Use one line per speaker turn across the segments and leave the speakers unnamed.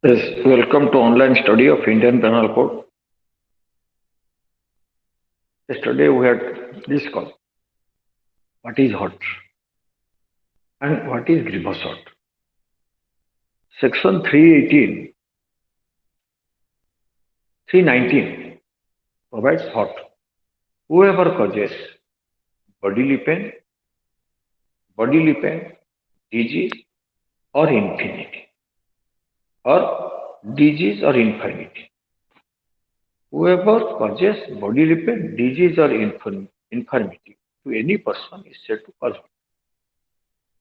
Yes, welcome to online study of Indian Penal Code. Yesterday we had discussed what is hot and what is grievous hot. Section 318, 319 provides hot. Whoever causes bodily pain, bodily pain, disease or infinity or infinity. Whoever causes bodily pain, disease or infirmity to any person is said to cause hot.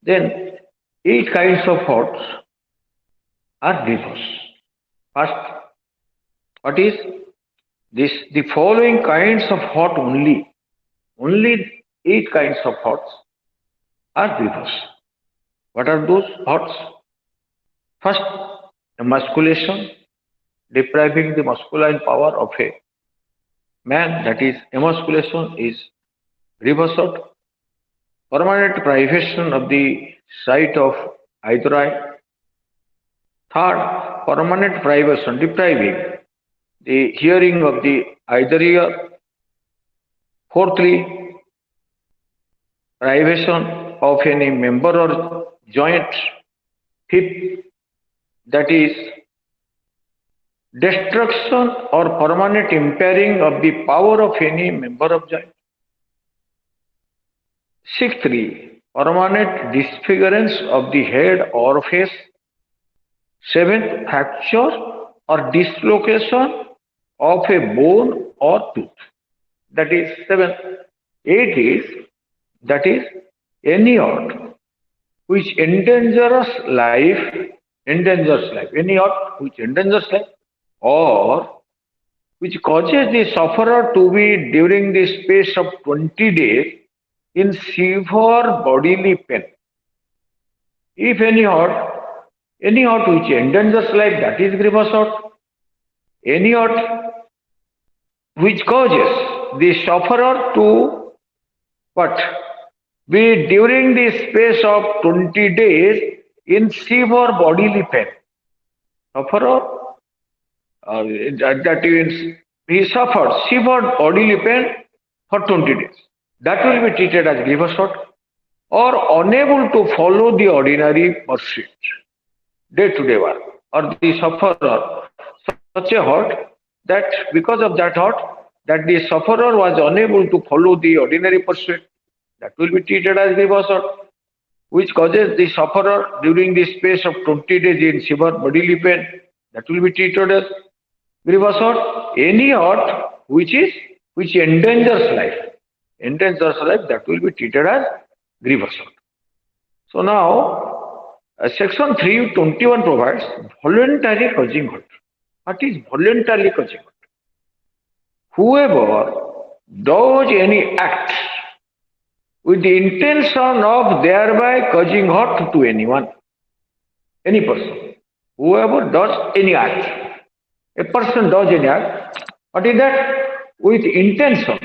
Then eight kinds of hots are grievous. First, what is this? The following kinds of hot only eight kinds of hots are grievous. What are those hots? First, emasculation, depriving the masculine power of a man, that is, emasculation is grievous hot. Permanent privation of the sight of either eye. Third, permanent privation, depriving the hearing of the either ear. Fourthly, privation of any member or joint. Fifth, that is destruction or permanent impairing of the power of any member of joint. Sixthly, permanent disfigurance of the head or face. Seventh, fracture or dislocation of a bone or tooth. That is seven. Eight is, that is any act which endangers life, any act which endangers life, or which causes the sufferer to be during the space of 20 days in severe bodily pain. If any act which endangers life, that is grievous act. Any act which causes the sufferer to what? Be during the space of 20 days in severe bodily pain. Sufferer, that means he suffered severe bodily pain for 20 days. That will be treated as grievous hurt, or unable to follow the ordinary pursuit, day-to-day work, or the sufferer such a hurt that because of that hurt, that the sufferer was unable to follow the ordinary pursuit, that will be treated as grievous hurt, which causes the sufferer during the space of 20 days in severe bodily pain, that will be treated as grievous hurt. Any hurt which endangers life, that will be treated as grievous hurt. So now, section 321 provides voluntary causing hurt. What is voluntarily causing hurt? Whoever does any act with the intention of thereby causing hurt to anyone, any person, whoever does any act, a person does any act, what is that? With intention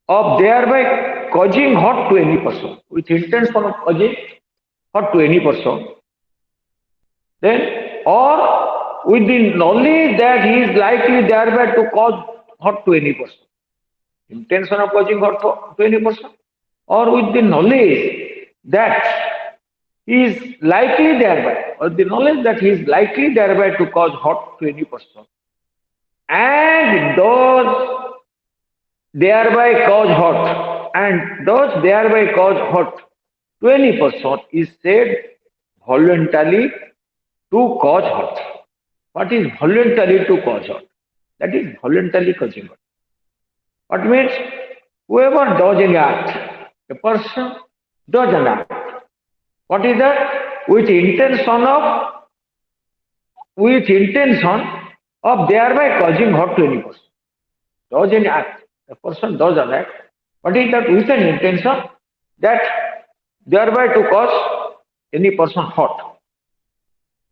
of thereby causing hurt to any person, with intention of causing hurt to any person, then or with the knowledge that he is likely thereby to cause hurt to any person, intention of causing hurt to any person, or with the knowledge that he is likely thereby, or the knowledge that he is likely thereby to cause hurt to any person, and does thereby cause hurt to any person is said voluntarily to cause hurt. What is voluntarily to cause hurt? That is voluntarily causing hurt. What means? Whoever does any act, a person does an act. What is that? With intention of thereby causing hurt to any person. Does any act. A person does an act. What is that? With an intention that thereby to cause any person hurt.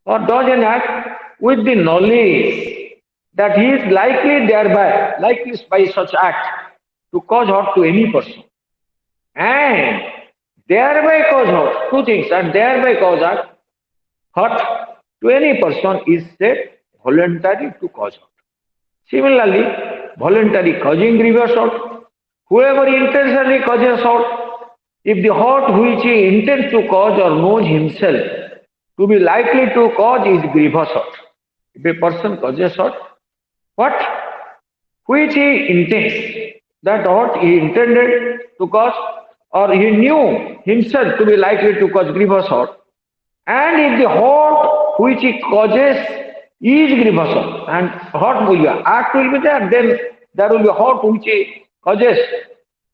Or does an act with the knowledge that he is likely by such act to cause hurt to any person, and thereby cause hurt. Two things, and thereby cause hurt to any person is said voluntary to cause hurt. Similarly, voluntary causing grievous hurt. Whoever intentionally causes hurt, if the hurt which he intends to cause or knows himself to be likely to cause is grievous hurt. If a person causes hurt, what which he intends, that hurt he intended to cause or he knew himself to be likely to cause grievous hurt, and if the hurt which he causes is grievous hurt, and hurt will be act will be there, then there will be hurt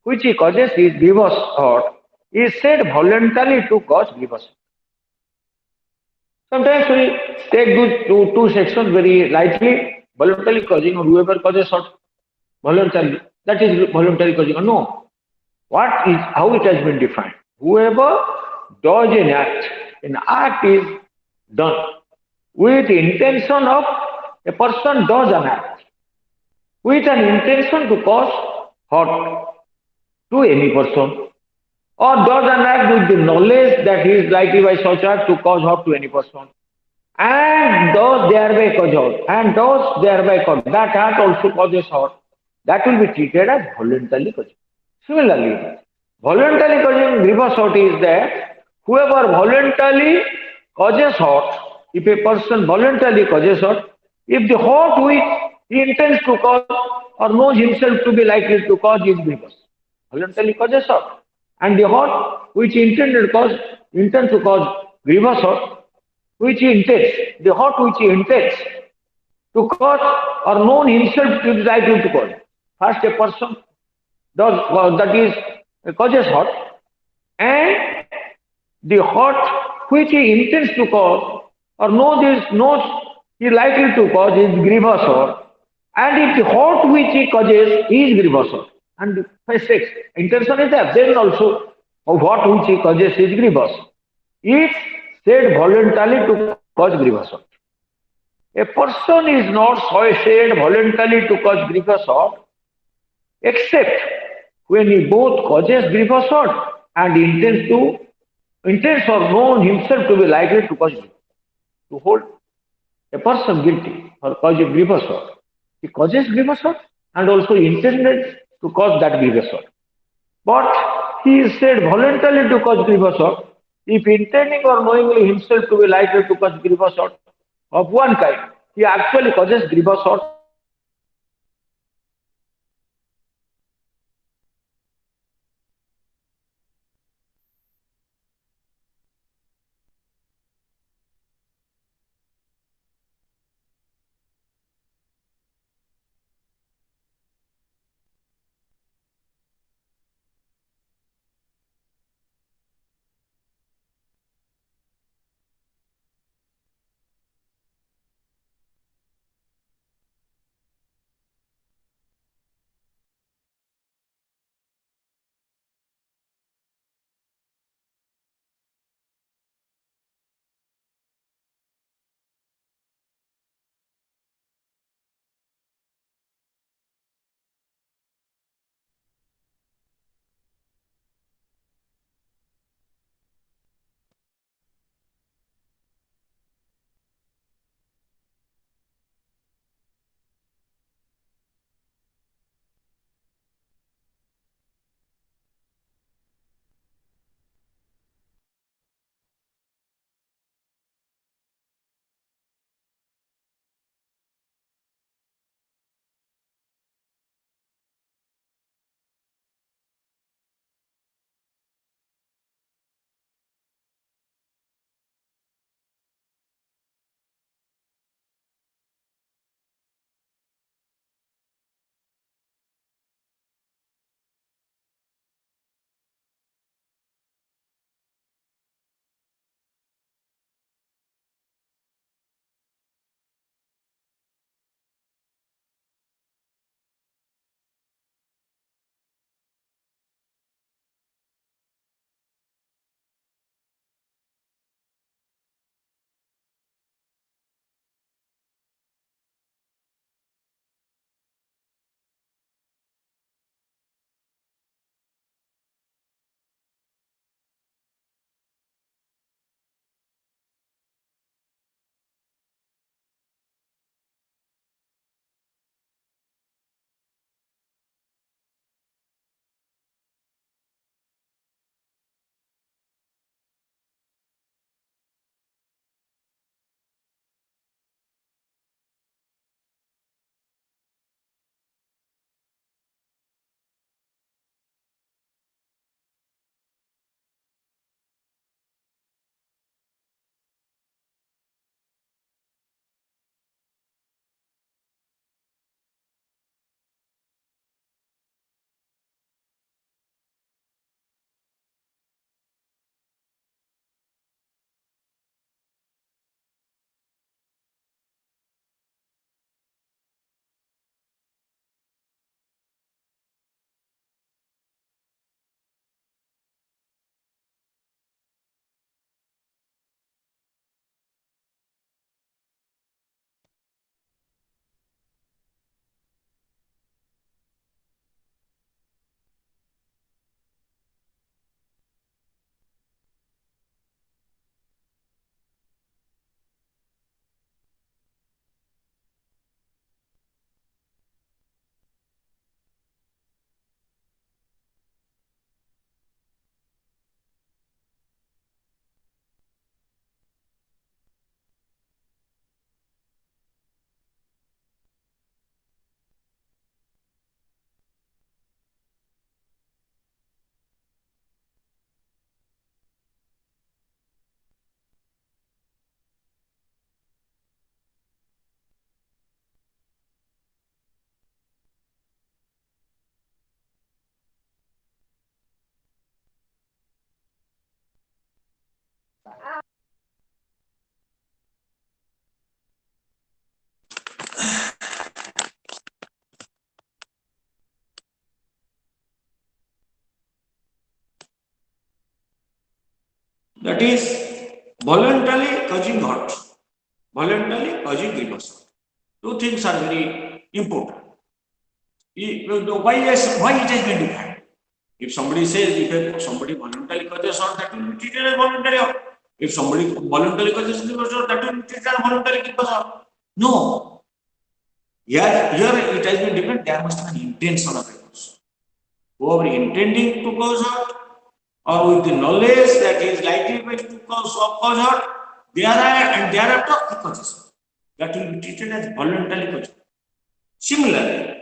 which he causes is grievous hurt, is said voluntarily to cause grievous hurt. Sometimes we take those two sections very lightly, voluntarily causing or whoever causes hurt voluntarily, that is voluntary causing. No, what is how it has been defined? Whoever does an act is done with intention of a person does an act with an intention to cause hurt to any person or does an act with the knowledge that he is likely by such act to cause hurt to any person and does thereby cause hurt and does thereby cause that act also causes hurt, that will be treated as voluntarily causing. Similarly, voluntarily causing grievous hurt is that whoever voluntarily causes hurt, if a person voluntarily causes hurt, if the hurt which he intends to cause or knows himself to be likely to cause is grievous, voluntarily causes hurt, and the hurt which he intends to cause grievous hurt, which he intends, the hurt which he intends to cause or known himself to be likely to cause. First, a person does that is causes hurt, and the hurt which he intends to cause or knows he is likely to cause is grievous hurt, and if the hurt which he causes is grievous hurt, and by six intention is there, then also of what which he causes is grievous, is said voluntarily to cause grievous hurt. A person is not so said voluntarily to cause grievous hurt except when he both causes grievous hurt and intends or known himself to be likely to cause grievous. To hold a person guilty for causing grievous hurt, he causes grievous hurt and also intended to cause that grievous hurt. But he is said voluntarily to cause grievous hurt if intending or knowingly himself to be likely to cause grievous hurt of one kind, he actually causes grievous hurt of that kind. That is said voluntarily to cause grievous hurt.
That is voluntarily causing hurt, voluntarily causing grievous hurt. Two things are very important. Why it has been defined? If somebody says, if somebody voluntarily causes hurt, that will be treated as voluntary hurt. If somebody voluntarily causes grievous hurt, that will be treated as voluntary grievous hurt. No. Here it has been defined, there must be an intention of a person. Whoever intending to cause hurt, or with the knowledge that he is likely to cause hurt, thereafter he causes hurt. That will be treated as voluntarily caused. Similarly,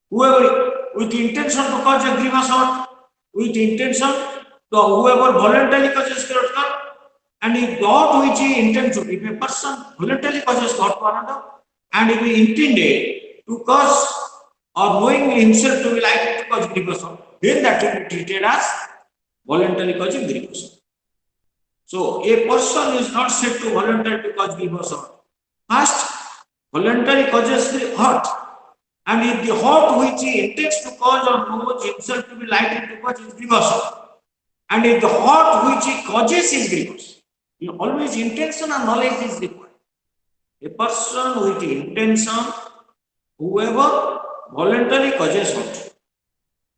whoever with the intention to cause a grievous hurt, with the intention to whoever voluntarily causes hurt, and if that which he intends to, if a person voluntarily causes hurt to another, and if he intended to cause or knowing himself to be likely to cause grievous hurt, then that will be treated as voluntarily causing grievous hurt. So a person is not said to voluntarily cause grievous hurt. First, voluntarily causes hurt, and if the hurt which he intends to cause or knows himself to be likely to cause is grievous hurt, and if the hurt which he causes is grievous, always intention and knowledge is required. A person with intention, whoever voluntarily causes hurt.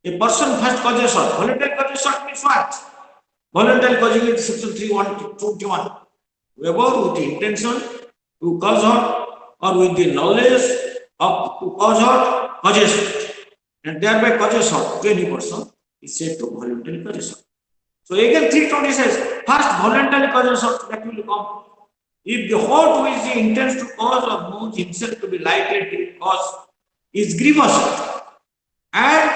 A person first causes hurt. Voluntary causes hurt means what? Voluntary causing it, section 321. Whoever with the intention to cause hurt or with the knowledge of to cause hurt causes hurt, and thereby causes hurt to any person is said to voluntarily causes hurt. So again 320 says, first voluntarily causes hurt, that will come. If the hurt which he intends to cause or knows himself to be likely to cause is grievous hurt, and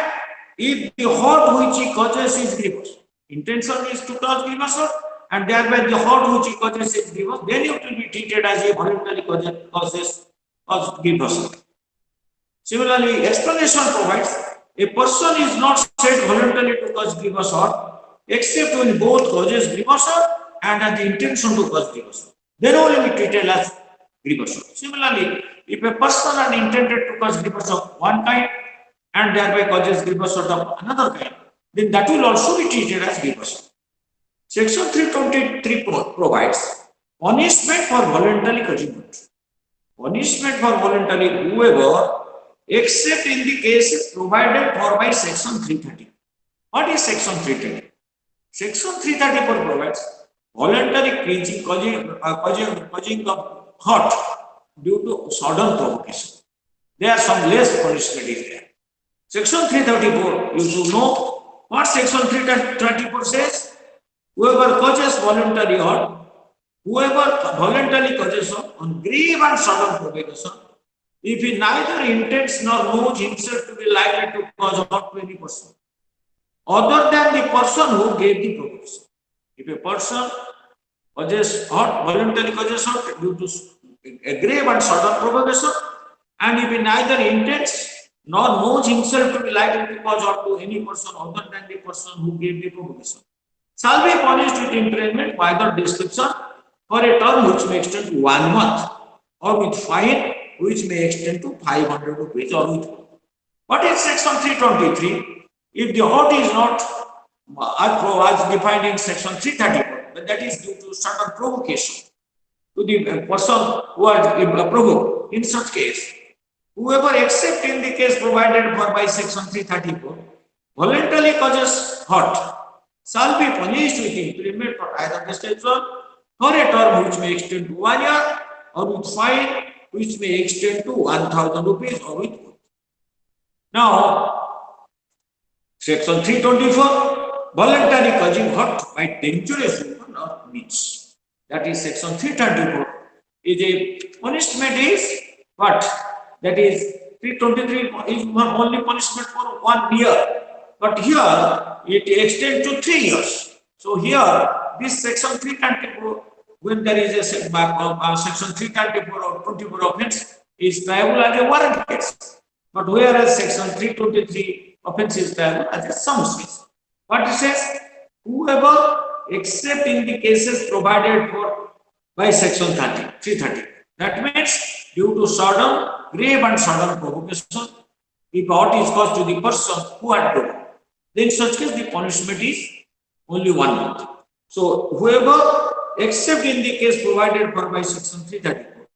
if the hurt which he causes is grievous, intention is to cause grievous hurt, and thereby the hurt which he causes is grievous, then it will be treated as a voluntarily causes grievous hurt. Similarly, explanation provides a person is not said voluntarily to cause grievous hurt except when both causes grievous hurt and has the intention to cause grievous hurt. Then only be treated as grievous hurt. Similarly, if a person has intended to cause grievous hurt of one kind and thereby causes grievous hurt of another kind, then that will also be treated as grievous hurt. Section 323 provides punishment for voluntarily causing hurt. Punishment for voluntarily whoever, except in the cases provided for by section 330. What is section 330? Section 334 provides voluntary causing of hurt due to sudden provocation. There are some less punishment is there. Section 334, you should know what section 334 says. Whoever causes voluntary hurt, whoever voluntarily causes hurt on grave and sudden provocation, if he neither intends nor knows himself to be likely to cause hurt to any person, other than the person who gave the provocation. If a person causes hurt, voluntarily causes hurt due to a grave and sudden provocation, and if he neither intends nor knows himself to be likely to cause hurt to any person other than the person who gave the provocation, shall be punished with imprisonment by the description for a term which may extend to 1 month, or with fine which may extend to 500 rupees, or with. What is section 323? If the hurt is not as defined in section 334, but that is due to sudden provocation to the person who has provoked, in such case, whoever, except in the case provided for by section 334, voluntarily causes hurt, shall be punished with imprisonment for either description for a term which may extend to 1 year, or with fine which may extend to 1,000 rupees, or with both. Now, section 324, voluntary causing hurt by dangerous weapon or means. That is section 324. Is a punishment is what? That is 323 is only punishment for 1 year. But here it extends to 3 years. So here this section 324, when there is a section 324 or 24 offense, is triable as a warrant case. But whereas section 323 offense is triable as a summons case. What it says? Whoever, except in the cases provided for by section 330. That means due to sudden, grave and sudden provocation, if hurt is caused to the person who had provoked, then in such case the punishment is only 1 month. So whoever, except in the case provided for by section 334,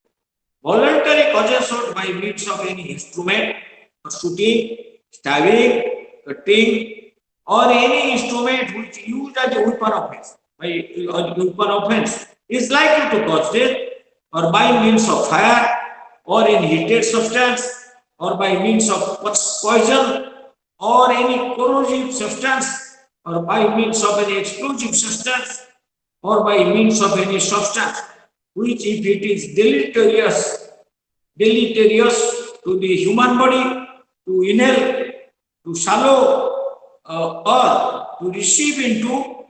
voluntarily causes hurt by means of any instrument for shooting, stabbing, cutting, or any instrument which used as a weapon offense, weapon offense is likely to cause death, or by means of fire, or in heated substance, or by means of poison, or any corrosive substance, or by means of any explosive substance, or by means of any substance which, if it is deleterious to the human body, to inhale, to swallow, or to receive into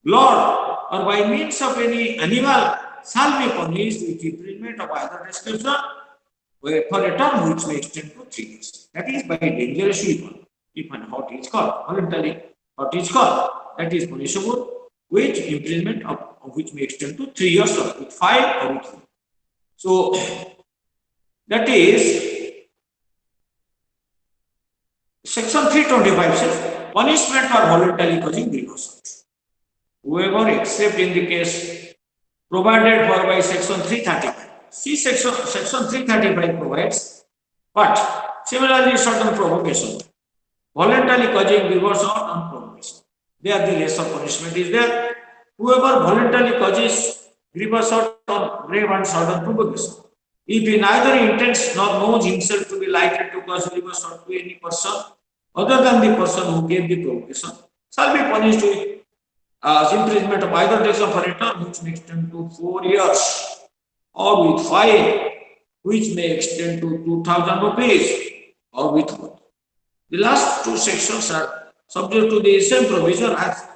blood, or by means of any animal, shall be punished with imprisonment of either description for a term which may extend to 3 years. That is by dangerous weapon, if and how it is called, voluntarily, what is called, that is punishable with imprisonment of which may extend to 3 years, or with 5 or with 4. So that is section 325 says punishment for voluntarily causing grievous hurt. Whoever, except in the case provided for by section 335. See, section 335 provides, but similarly certain provocation, voluntarily causing grievous hurt on provocation. There the lesser punishment is there. Whoever voluntarily causes grievous hurt on grave and sudden provocation, if he neither intends nor knows himself to be likely to cause grievous hurt to any person other than the person who gave the provocation, shall be punished with imprisonment of either direction for a term which may extend to 4 years, or with fine which may extend to 2,000 rupees, or with both. The last two sections are subject to the same provision as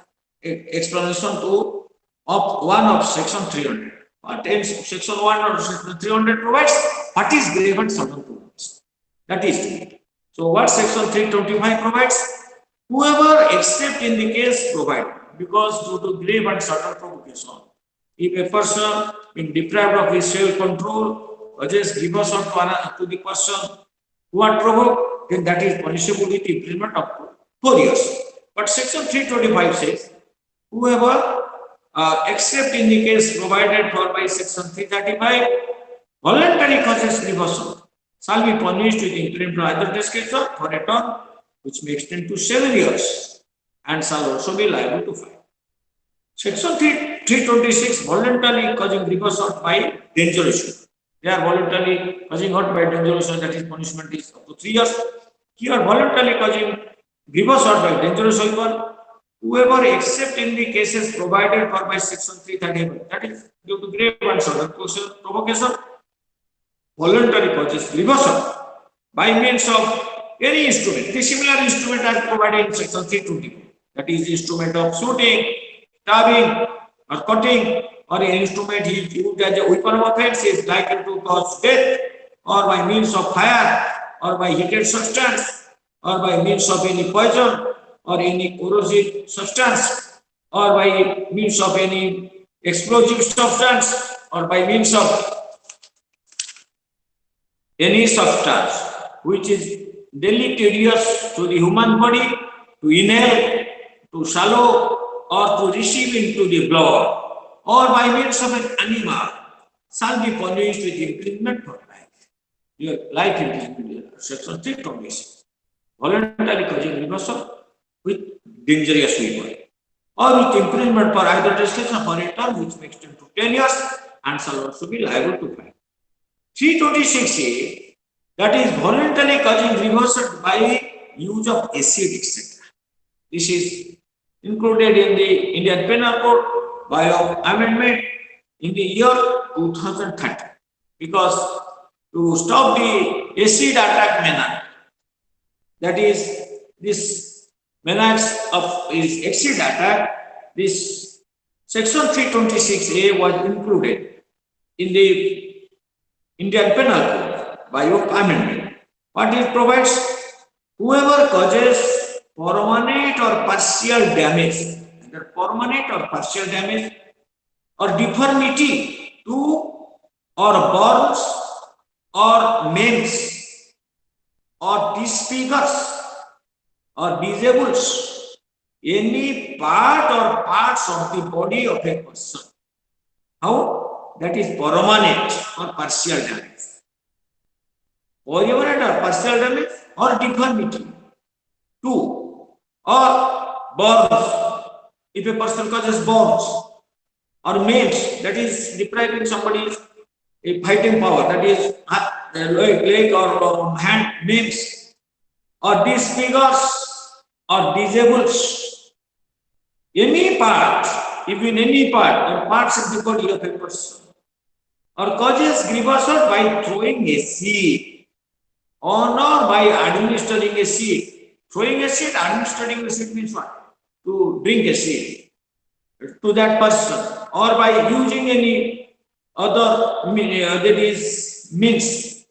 explanation to of one of section 300. But in section 1 or section 300 provides what is grave and sudden provocation. That is it. So what section 325 provides? Whoever, except in the case provided, because due to grave and sudden provocation, if a person being deprived of his self-control causes grievous hurt to the person who had provoked, then that is punishable with imprisonment up to 4 years. But section 325 says, whoever, except in the case provided for by section 335, voluntarily causes grievous hurt, shall be punished with imprisonment of either description for a term which may extend to 7 years, and shall also be liable to fine. Section 326, voluntarily causing grievous hurt by dangerous weapon. They are voluntarily causing hurt by dangerous weapon, that is punishment is up to 3 years. Here, voluntarily causing grievous hurt by dangerous weapon, whoever, except in the cases provided for by section 335, that is due to grave and sudden provocation, voluntarily causes grievous hurt by means of any instrument, the similar instrument as provided in section 320, that is the instrument of shooting, stabbing, or cutting, or an instrument he used as a weapon of offense is likely to cause death, or by means of fire, or by heated substance, or by means of any poison, or any corrosive substance, or by means of any explosive substance, or by means of any substance which is deleterious to the human body, to inhale, to swallow, or to receive into the blood, or by means of an animal, shall be punished with imprisonment for life. Your life imprisonment, section 326. Voluntarily causing grievous hurt with dangerous weapon, or with imprisonment for either description for a term which may extend to 10 years, and shall also be liable to fine. 326A, that is voluntarily causing grievous hurt by use of acid, etc. This is included in the Indian Penal Code by amendment in the year 2030, because to stop the acid attack menace, that is this menace of is acid attack, this section 326A was included in the Indian Penal Code by amendment. What it provides? Whoever causes permanent or partial damage, either permanent or partial damage, or deformity to, or burns, or maims, or disfigures, or disables, any part or parts of the body of a person. How? That is permanent or partial damage. Permanent or partial damage or deformity. 2. Or burns. If a person causes burns or maims, that is depriving somebody's fighting power, that is leg or hand maims, or disfigures or disables any part, even any part or parts of the body of a person, or causes grievous hurt by throwing a seed or by administering a seed. Throwing a seed, administering a seed means what? To drink a seed to that person, or by using any other that is means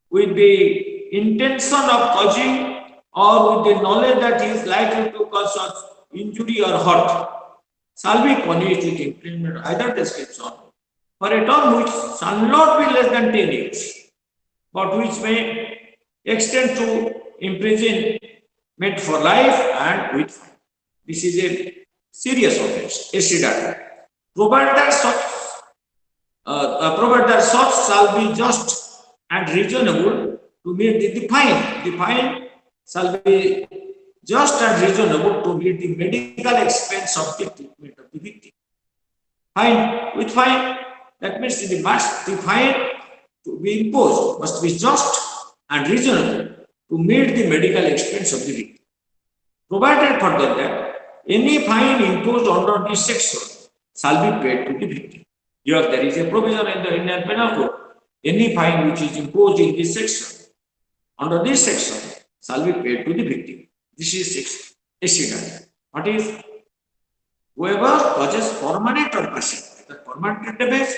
with the intention of causing or with the knowledge that he is likely to cause such injury or hurt, shall be punished with imprisonment either description for a term which shall not be less than 10 years, but which may extend to imprisonment for life and with fine. This is a serious offense, acid attack. Provided that such shall be just and reasonable to meet the fine. The fine shall be just and reasonable to meet the medical expense of the treatment of the victim. Fine with fine, that means the fine to be imposed must be just and reasonable to meet the medical expense of the victim. Provided further that any fine imposed under this section shall be paid to the victim. Here there is a provision in the Indian Penal Code. Any fine which is imposed in this section, under this section, shall be paid to the victim. This is accident. What is? Whoever causes permanent or partial, permanent damage,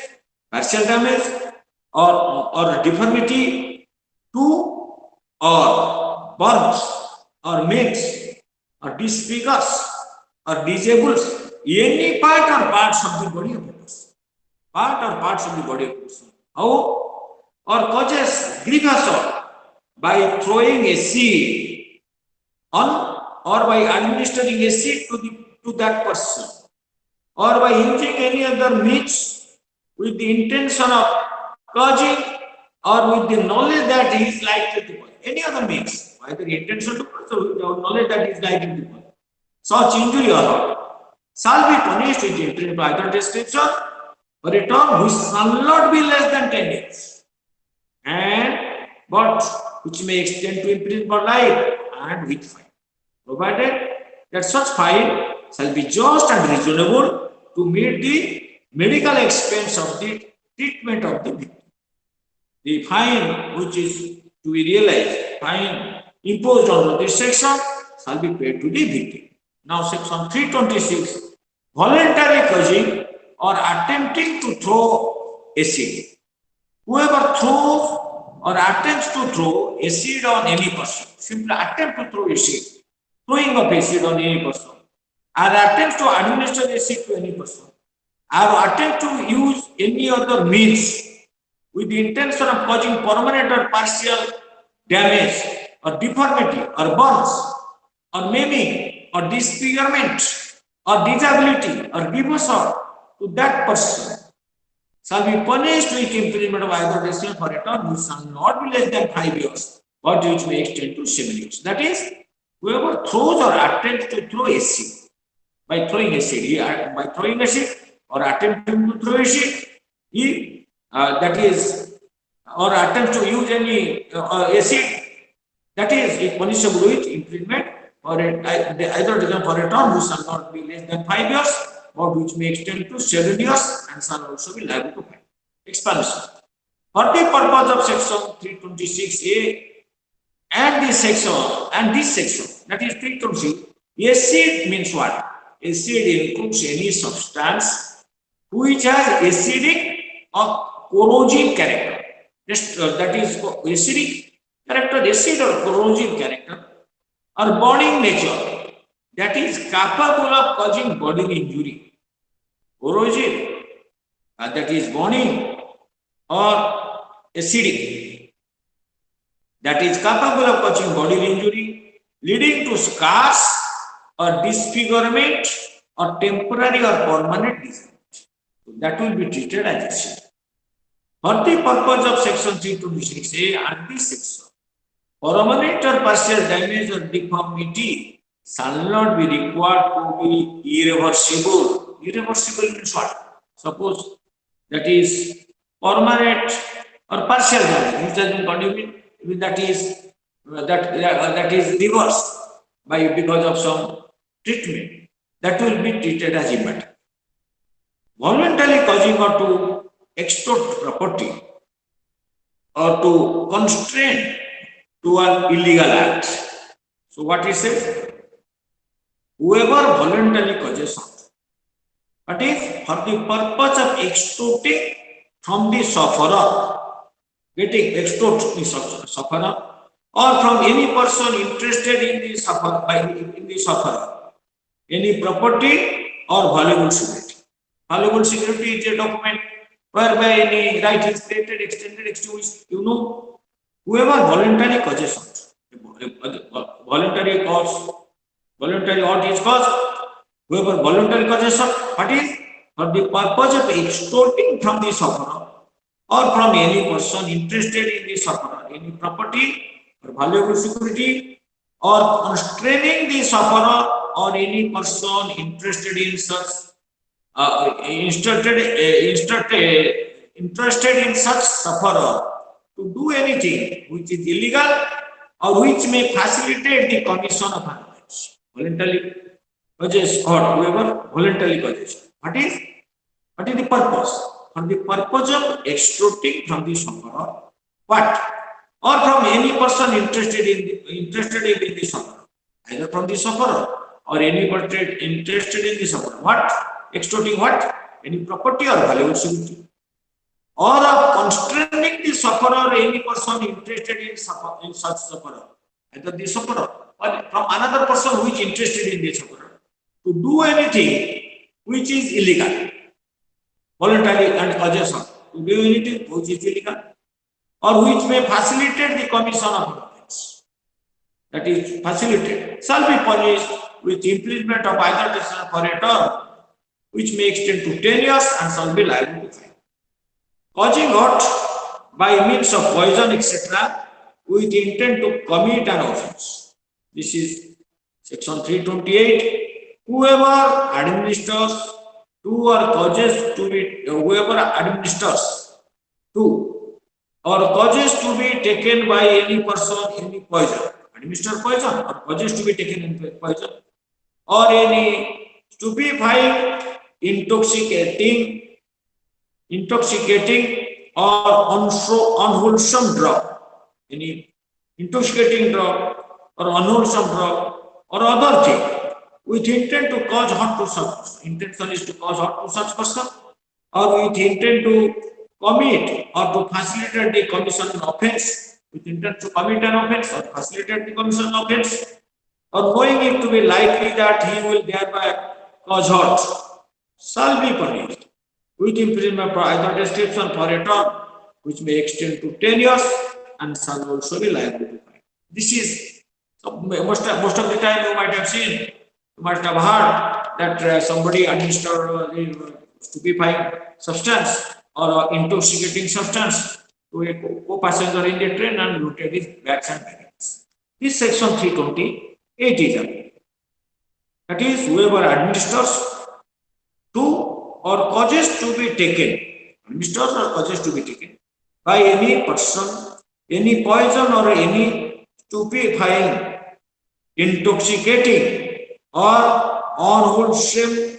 partial damage, or deformity to, or burns, or makes, or disfigures, or disables any part or parts of the body of a person. Part or parts of the body of a person. How? Or causes grievous hurt by throwing a seed on, or by administering a seed to that person, or by using any other means with the intention of causing or with the knowledge that he is likely to cause. Any other means, either intention to cause or with the knowledge that he is likely to cause. Such injury or hurt shall be punished with imprisonment by either description for a term which shall not be less than 10 years, but which may extend to imprisonment for life and with fine, provided that such fine shall be just and reasonable to meet the medical expense of the treatment of the victim. The fine which is to be realized, fine imposed under this section, shall be paid to the victim. Now, section 326, voluntary causing or attempting to throw acid. Whoever throws or attempts to throw acid on any person, simply attempt to throw acid, throwing of acid on any person, or attempts to administer acid to any person, or attempt to use any other means with the intention of causing permanent or partial damage or deformity or burns or maiming or disfigurement or disability or grievous hurt to that person shall be punished with imprisonment of either description for a term which shall not be less than 5 years, but which may extend to 7 years. That is, whoever throws or attempts to throw acid, by throwing acid or attempting to throw acid, that is, or attempts to use any acid, that is punishable with imprisonment for either for a term which shall not be less than 5 years, or which may extend to 7 years and shall also be liable to fine. Explanation. For the purpose of section 326A and this section, that is 326, acid means what? Acid includes any substance which has acidic or corrosive character. That is acidic character, acid or corrosive character, or burning nature, that is capable of causing bodily injury. Corrosive, that is burning, or acidic, that is capable of causing bodily injury, leading to scars or disfigurement or temporary or permanent disability. So that will be treated as a sin. For the purpose of section 326A and this section, permanent or partial damage or deformity shall not be required to be irreversible. Irreversible means what? Suppose that is permanent or partial damage, which has been condemned, that is reversed by because of some treatment, that will be treated as immaterial. Voluntarily causing or to extort property or to constrain to an illegal act. So what he says? Whoever voluntarily causes harm, that is for the purpose of extorting from the sufferer, getting extort the sufferer, or from any person interested in the sufferer, any property or valuable security. Valuable security is a document whereby any right is created, extended, extinguished. You know, whoever voluntarily causes harm, voluntary ought is caused. Whoever voluntarily causes harm, what is for the purpose of extorting from the sufferer or from any person interested in the sufferer, any property or valuable security, or constraining the sufferer or any person interested in such interested in such sufferer to do anything which is illegal or which may facilitate the commission of an offense. Voluntarily causes or whoever voluntarily causes. What is the purpose? For the purpose of extorting from the sufferer, what? Or from any person interested in the sufferer, either from the sufferer or any person interested in the sufferer. What? Extorting what? Any property or valuable security. Or of constraining the sufferer or any person interested in such sufferer, either the sufferer or from another person who is interested in the sufferer, to do anything which is illegal, voluntarily and causes harm, to do anything which is illegal, or which may facilitate the commission of offense, that is facilitated, shall be punished with imprisonment of either detention for a term which may extend to 10 years and shall be liable to fine. Causing hurt by means of poison, etc., with intent to commit an offense. This is section 328. Whoever administers to or causes to be, whoever administers to or causes to be taken by any person any poison, administer poison or causes to be taken in poison, or any stupefying, intoxicating or unwholesome drug, any intoxicating drug or unwholesome drug or other thing with intent to cause harm to such person. Intention is to cause harm to such person, or with intent to commit or to facilitate the commission of offense, with intent to commit an offense or facilitate the commission of offense, or knowing it to be likely that he will thereby cause hurt, shall be punished with imprisonment for either description for a term which may extend to 10 years and shall also be liable to fine. This is most of the time you might have seen, you might have heard that somebody administered stupefying substance or intoxicating substance to a co-passenger in the train and looted his bags and baggage. This section 328 is applicable. That is, whoever administers to or causes to be taken, administers or causes to be taken by any person, any poison or any stupefying, intoxicating or unwholesome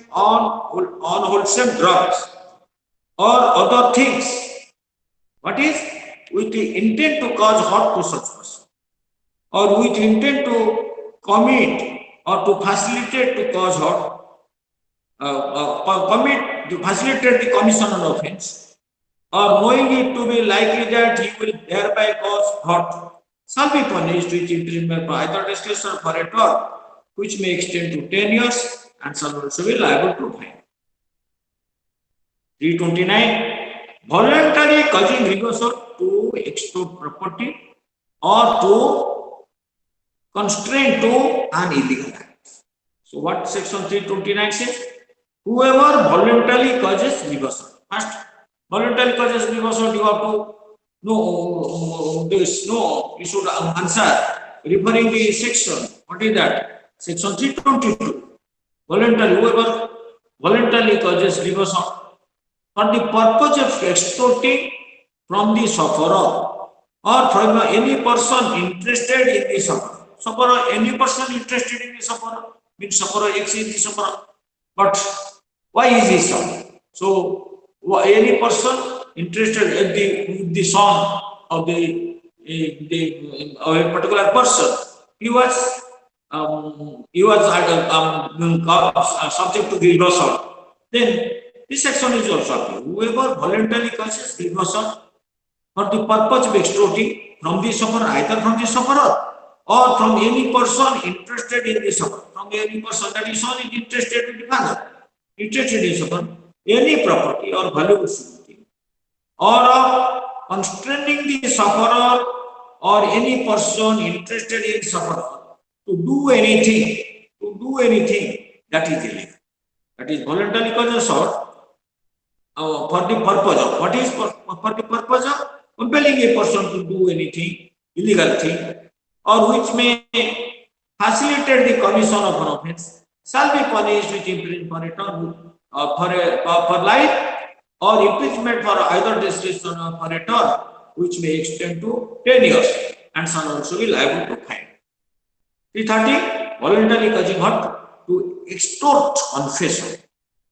drugs or other things, what is with the intent to cause hurt to such person, or with intent to commit or to facilitate to cause hurt, commit to facilitate the commission of offense, or knowing it to be likely that he will thereby cause hurt, shall be punished with imprisonment for either discretion for a term which may extend to 10 years and shall also be liable to fine. 329. Voluntarily causing grievous to extort property or to constrain to an illegal act. So what section 329 says? Whoever voluntarily causes grievous hurt. First, voluntarily causes grievous hurt, you have to know this. No, you should answer referring the section. What is that? Section 322. Voluntarily, whoever voluntarily causes grievous hurt for the purpose of extorting from the sufferer or from any person interested in the sufferer. Sufferer, any person interested in the sufferer, means sufferer X is the sufferer, but why is he suffering? So any person interested in the son of of a particular person, he was subject to grievous hurt. Then this section is also applied. Whoever voluntarily causes grievous hurt for the purpose of extorting from the sufferer, either from the sufferer or from any person interested in the sufferer, from any person that is son is interested in the father, interested in sufferer, any property or valuable security, or of constraining the sufferer or any person interested in sufferer to do anything that is illegal. That is voluntarily causes hurt for the purpose of, what is for the purpose of compelling a person to do anything, illegal thing, or which may facilitate the commission of an offence, shall be punished with imprisonment for a term for life, or imprisonment for either discretion or for a term which may extend to 10 years, and shall also be liable to fine. 330. Voluntarily causing hurt to extort confession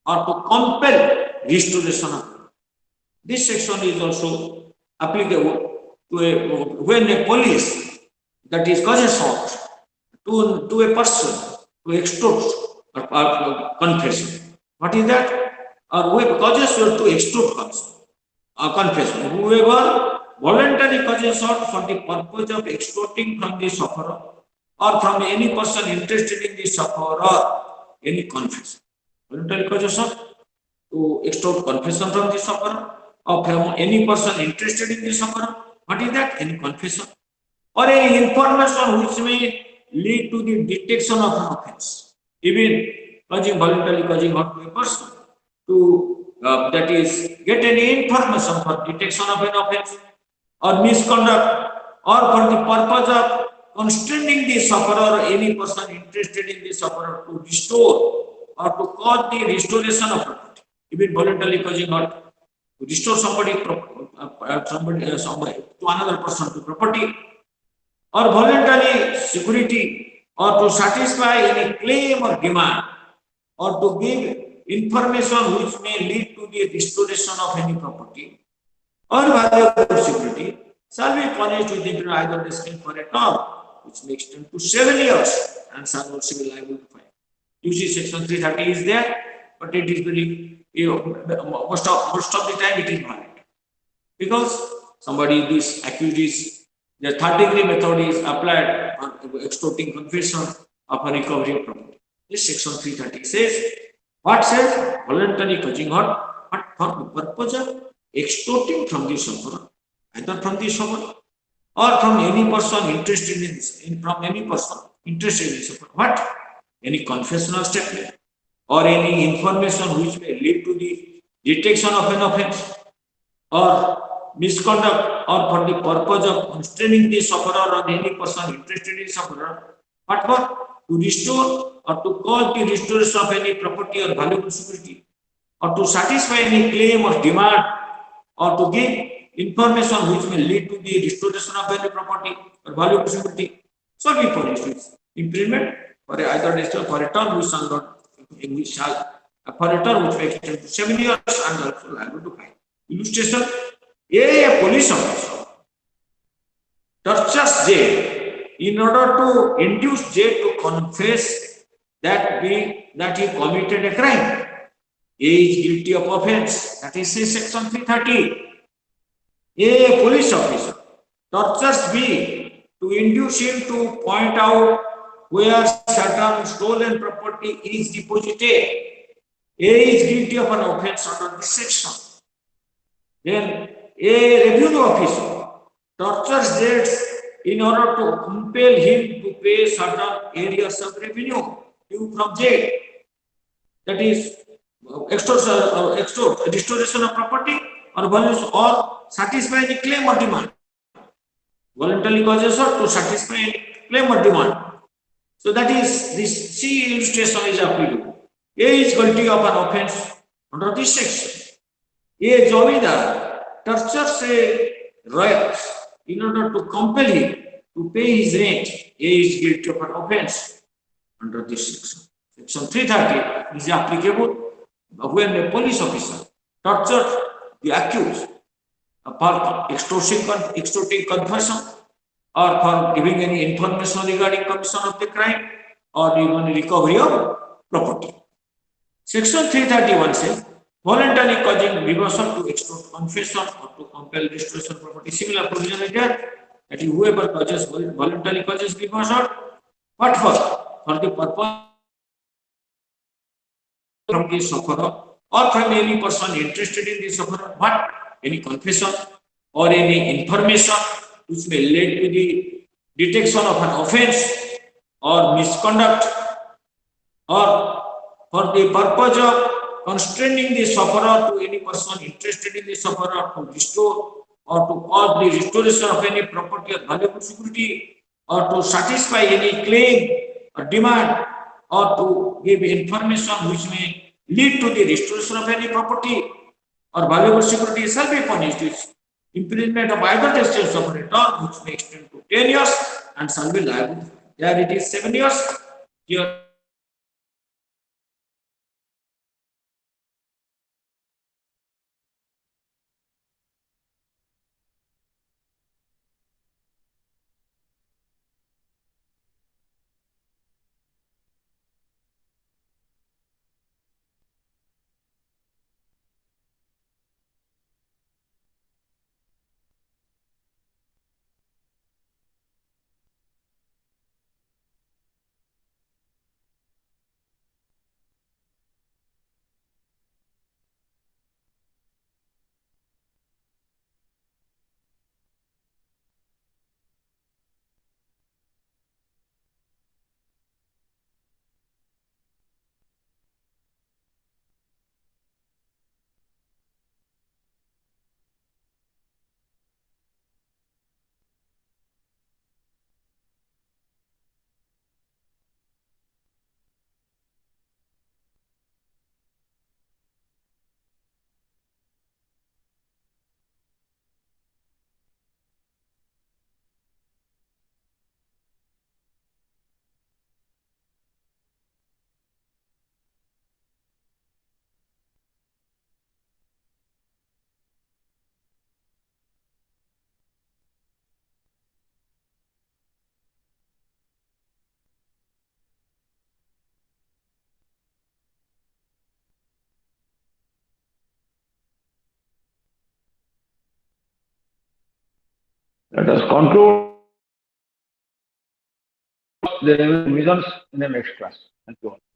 or to compel restoration of property. This section is also applicable to when a police that is causes hurt to a person to extort confession. What is that? Or whoever causes to extort confession. Whoever voluntarily causes hurt for the purpose of extorting from the sufferer or from any person interested in the sufferer any confession. Voluntarily causes hurt to extort confession from the sufferer or from any person interested in the sufferer. What is that? Any confession or any information which may lead to the detection of an offence. Even voluntarily causing hurt to a person to that is get any information for detection of an offence or misconduct, or for the purpose of constraining the sufferer or any person interested in the sufferer to restore or to cause the restoration of property. Even voluntarily causing hurt to restore somebody to another person to property, or voluntarily security, or to satisfy any claim or demand, or to give information which may lead to the restoration of any property or valuable security, shall be punished with imprisonment either discipline for a term which may extend to 7 years, and shall also be liable to fine. You see, section 330 is there, but it is very, most of the time it is valid, because somebody is accused is the third degree method is applied on extorting confession of a recovery of property. This section 330 says, what says? Voluntary causing hurt, but for the purpose of extorting from the sufferer, either from the sufferer or from any person interested in this, from any person interested in sufferer. What? Any confessional statement or any information which may lead to the detection of an offence or misconduct, or for the purpose of constraining the sufferer or any person interested in sufferer. What for? To restore or to cause the restoration of any property or valuable security, or to satisfy any claim or demand, or to give information which may lead to the restoration of any property or valuable security, shall be punished with imprisonment for either restoration for a term which shall for a term which may extend to 7 years, and also liable to fine. Illustration: a police officer tortures J in order to induce J to confess that he committed a crime. A is guilty of offence, that is section 330. A police officer tortures B to induce him to point out where certain stolen property is deposited. A is guilty of an offence under this section. Then a revenue officer tortures Z in order to compel him to pay certain areas of revenue. due from jail, that is extortion or restoration of property, or satisfy the claim or demand. Voluntarily causes her to satisfy any claim or demand. So that is this C illustration is applicable. A is guilty of an offence under this section. A Jomidar tortures a royal in order to compel him to pay his rent. A is guilty of an offence under this section. Section 330 is applicable when a police officer tortures the accused for extorting confession or for giving any information regarding commission of the crime or even recovery of property. Section 331 says voluntarily causing reversal to extort confession or to compel restoration of property. Similar provision is there, that is whoever voluntarily causes reversal, what for the purpose from the sufferer or from any person interested in the sufferer, but any confession or any information which may lead to the detection of an offence or misconduct, or for the purpose of constraining the sufferer to any person interested in the sufferer to restore or to cause the restoration of any property or valuable security, or to satisfy any claim or demand, or to give information which may lead to the restoration of any property or valuable security shall be punished with imprisonment of either the state of a term which may extend to 10 years and shall be liable. There it is 7 years. Here
Let us conclude the revisions in the next class. Thank you all.